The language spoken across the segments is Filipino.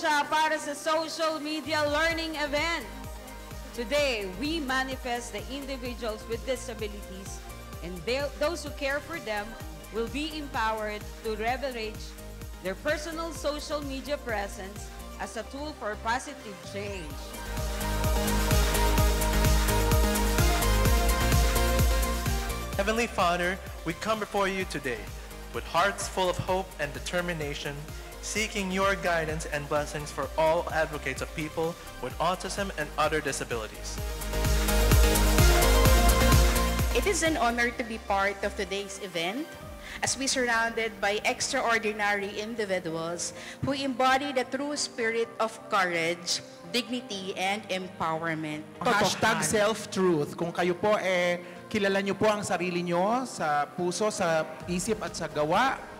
siya para sa social media learning event. Today, we manifest the individuals with disabilities and those who care for them will be empowered to leverage their personal social media presence as a tool for positive change. Heavenly Father, we come before you today with hearts full of hope and determination, seeking your guidance and blessings for all advocates of people with autism and other disabilities. It is an honor to be part of today's event as we surrounded by extraordinary individuals who embody the true spirit of courage, dignity, and empowerment. Hashtag self-truth. Kung kayo po kilala nyo po ang sarili nyo sa puso, sa isip at sa gawa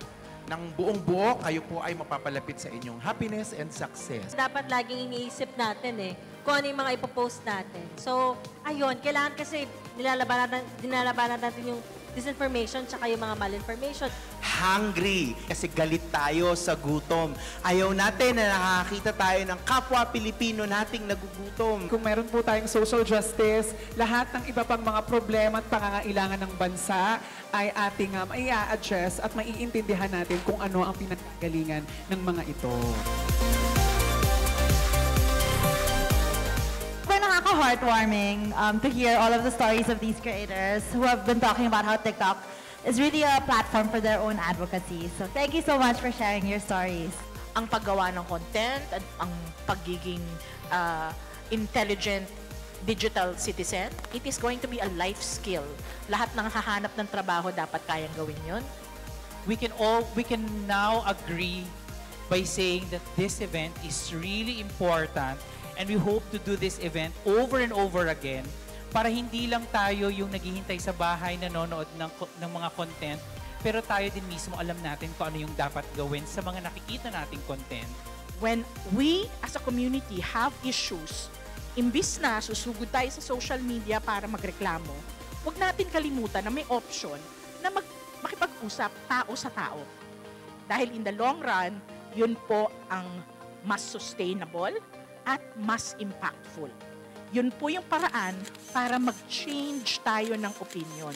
ng buong buo, kayo po ay mapapalapit sa inyong happiness and success. Dapat laging iniisip natin kung ano yung mga ipopost natin. So, ayun, kailangan kasi nilalabanan natin yung disinformation tsaka yung mga malinformation. Hungry kasi galit tayo sa gutom. Ayaw natin na nakakita tayo ng kapwa Pilipino nating nagugutom. Kung meron po tayong social justice, lahat ng iba pang mga problema at pangangailangan ng bansa ay ating i-address at maiintindihan natin kung ano ang pinanggagalingan ng mga ito. Heartwarming to hear all of the stories of these creators who have been talking about how TikTok is really a platform for their own advocacy. So thank you so much for sharing your stories. Ang paggawa ng content at ang pagiging intelligent digital citizen, it is going to be a life skill. Lahat ng hahanap ng trabaho dapat kayang gawin yun. We can now agree by saying that this event is really important. And we hope to do this event over and over again para hindi lang tayo yung naghihintay sa bahay nanonood ng mga content, pero tayo din mismo alam natin kung ano yung dapat gawin sa mga nakikita nating content. When we as a community have issues, imbis na susugod tayo sa social media para magreklamo, huwag natin kalimutan na may option na makipag-usap tao sa tao. Dahil in the long run, yun po ang mas sustainable at mas impactful. Yun po yung paraan para mag-change tayo ng opinion.